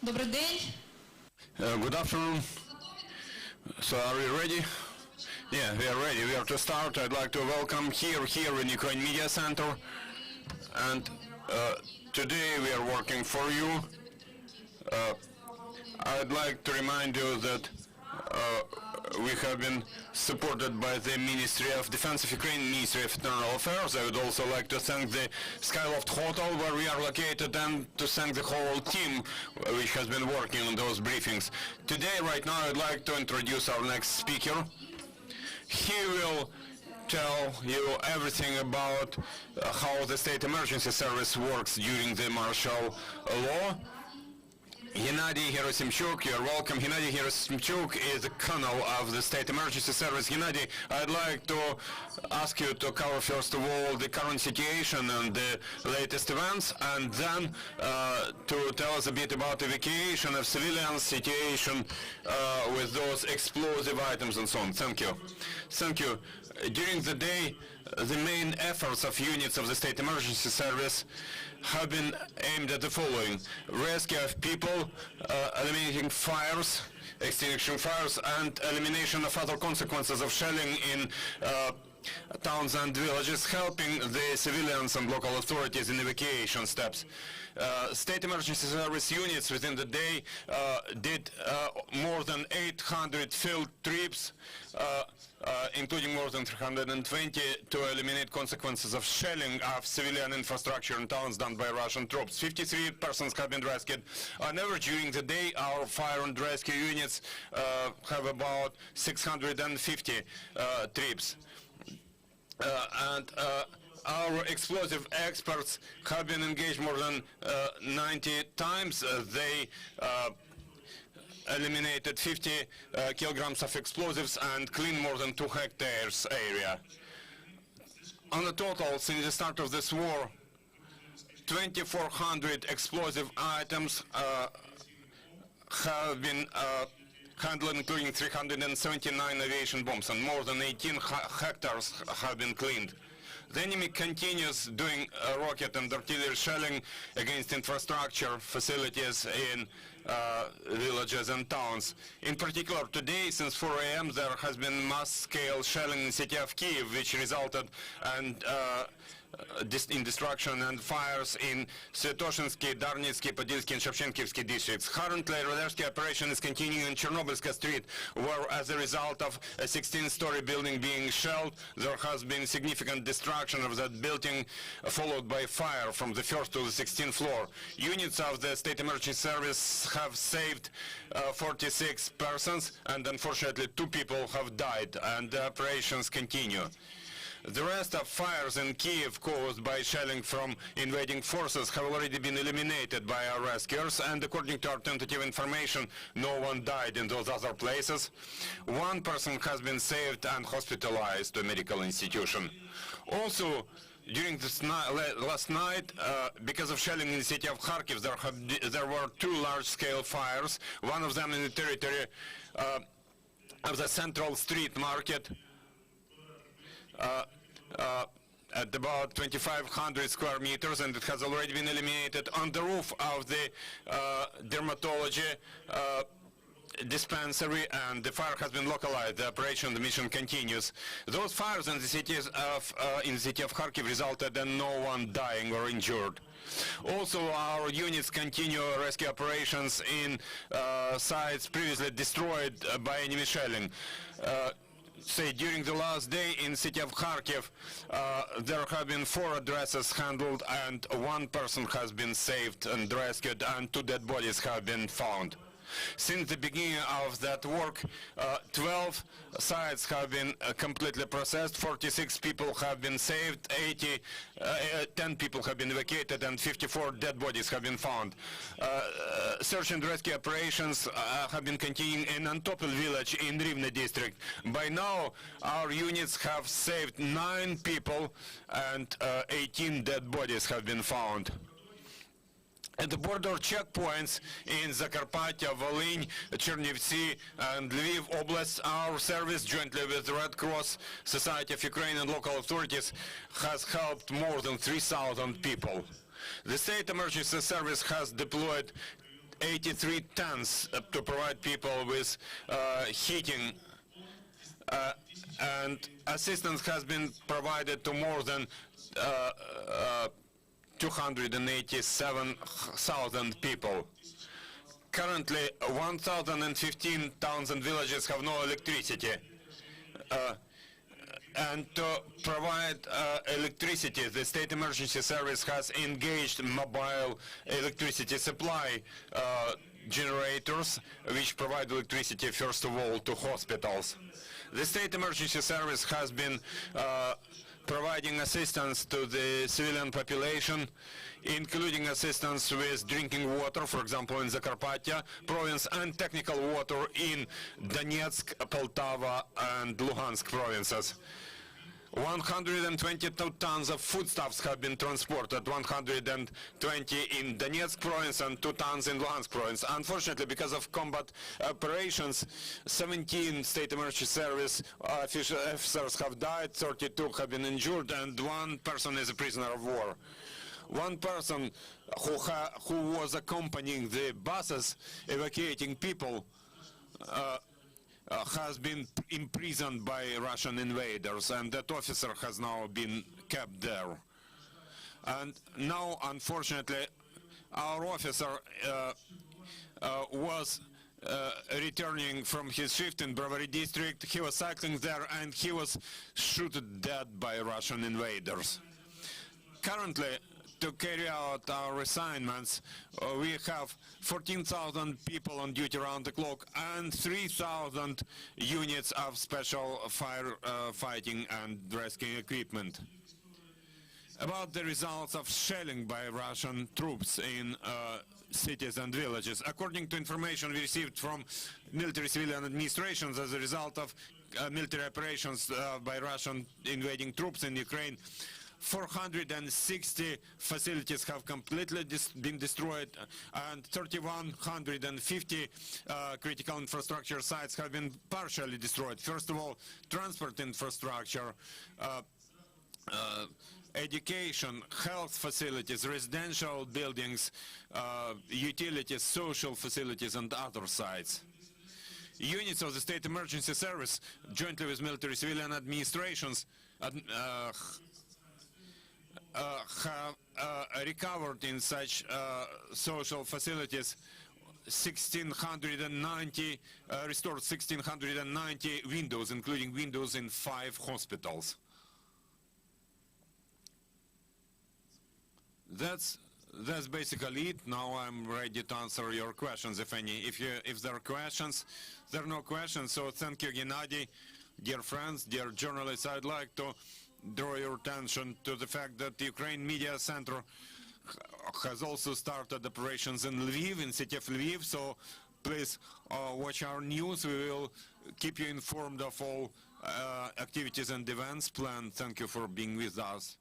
Добрий день. Good afternoon. So are we ready? Yeah, we are ready. We are to start. I'd like to welcome here in Ukraine Media Center. And today we are working for you. I'd like to remind you that we have been supported by the Ministry of Defense of Ukraine, Ministry of Internal Affairs. I would also like to thank the Skyloft Hotel where we are located and to thank the whole team which has been working on those briefings. Today, right now, I'd like to introduce our next speaker. He will tell you everything about how the State Emergency Service works during the martial law. Gennady Gerasimchuk, you're welcome. Gennady Gerasimchuk is the colonel of the State Emergency Service. Gennady, I'd like to ask you to cover first of all the current situation and the latest events, and then to tell us a bit about evacuation of civilians, situation with those explosive items and so on. Thank you. Thank you. During the day, the main efforts of units of the State Emergency Service have been aimed at the following: rescue of people, eliminating fires, extinguishing fires, and elimination of other consequences of shelling in towns and villages, helping the civilians and local authorities in evacuation steps. State Emergency Service units within the day did more than 800 field trips, including more than 320 to eliminate consequences of shelling of civilian infrastructure in towns done by Russian troops. 53 persons have been rescued. On average, during the day, our fire and rescue units have about 650 trips. Our explosive experts have been engaged more than 90 times. They eliminated 50 kilograms of explosives and cleaned more than 2 hectares area. On the total, since the start of this war, 2,400 explosive items have been handled, including 379 aviation bombs, and more than 18 hectares have been cleaned. The enemy continues doing rocket and artillery shelling against infrastructure facilities in villages and towns. In particular, today, since 4 a.m., there has been mass-scale shelling in the city of Kyiv, which resulted in destruction and fires in Svetoshinsky, Darnitsky, Podilsky, and Shevchenkivsky districts. Currently, a rescue operation is continuing in Chernobylska Street, where, as a result of a 16-story building being shelled, there has been significant destruction of that building, followed by fire from the first to the 16th floor. Units of the State Emergency Service have saved 46 persons, and unfortunately 2 people have died, and the operations continue. The rest of fires in Kyiv caused by shelling from invading forces have already been eliminated by our rescuers, and according to our tentative information, no one died in those other places. 1 person has been saved and hospitalized to a medical institution. Also, during this last night, because of shelling in the city of Kharkiv, there were 2 large-scale fires, one of them in the territory of the Central Street Market, at about 2,500 square meters, and it has already been eliminated on the roof of the dermatology dispensary, and the fire has been localized. The operation, the mission continues. Those fires in the city of Kharkiv resulted in no one dying or injured. Also, our units continue rescue operations in sites previously destroyed by enemy shelling. During the last day in the city of Kharkiv, there have been 4 addresses handled, and 1 person has been saved and rescued, and 2 dead bodies have been found. Since the beginning of that work, 12 sites have been completely processed, 46 people have been saved, 10 people have been evacuated, and 54 dead bodies have been found. Search and rescue operations have been continuing in Antopol village in Rivne district. By now, our units have saved 9 people, and 18 dead bodies have been found. At the border checkpoints in Zakarpattia, Volyn, Chernivtsi, and Lviv Oblast, our service, jointly with the Red Cross Society of Ukraine and local authorities, has helped more than 3,000 people. The State Emergency Service has deployed 83 tons to provide people with heating, and assistance has been provided to more than 287,000 people. Currently, 1,015 towns and villages have no electricity. And to provide electricity, the State Emergency Service has engaged mobile electricity supply generators, which provide electricity, first of all, to hospitals. The State Emergency Service has been providing assistance to the civilian population, including assistance with drinking water, for example, in Zakarpattia province, and technical water in Donetsk, Poltava, and Luhansk provinces. 122 tons of foodstuffs have been transported, 120 in Donetsk province and 2 tons in Luhansk province. Unfortunately, because of combat operations, 17 State Emergency Service officers have died, 32 have been injured, and 1 person is a prisoner of war. 1 person who was accompanying the buses evacuating people has been imprisoned by Russian invaders, and that officer has now been kept there. And now, unfortunately, our officer was returning from his shift in Brovary district. He was cycling there, and he was shot dead by Russian invaders. Currently, to carry out our assignments, we have 14,000 people on duty around the clock and 3,000 units of special fighting and rescue equipment. About the results of shelling by Russian troops in cities and villages. According to information we received from military civilian administrations as a result of military operations by Russian invading troops in Ukraine, 460 facilities have completely been destroyed, and 3,150 critical infrastructure sites have been partially destroyed. First of all, transport infrastructure, education, health facilities, residential buildings, utilities, social facilities, and other sites. Units of the State Emergency Service, jointly with military civilian administrations, have recovered in such social facilities 1,690, restored 1,690 windows, including windows in 5 hospitals. That's basically it. Now I'm ready to answer your questions, if any. If there are questions, there are no questions. So thank you, Gennady. Dear friends, dear journalists, I'd like to draw your attention to the fact that the Ukraine Media Center has also started operations in Lviv, in city of Lviv. So please watch our news. We will keep you informed of all activities and events planned. Thank you for being with us.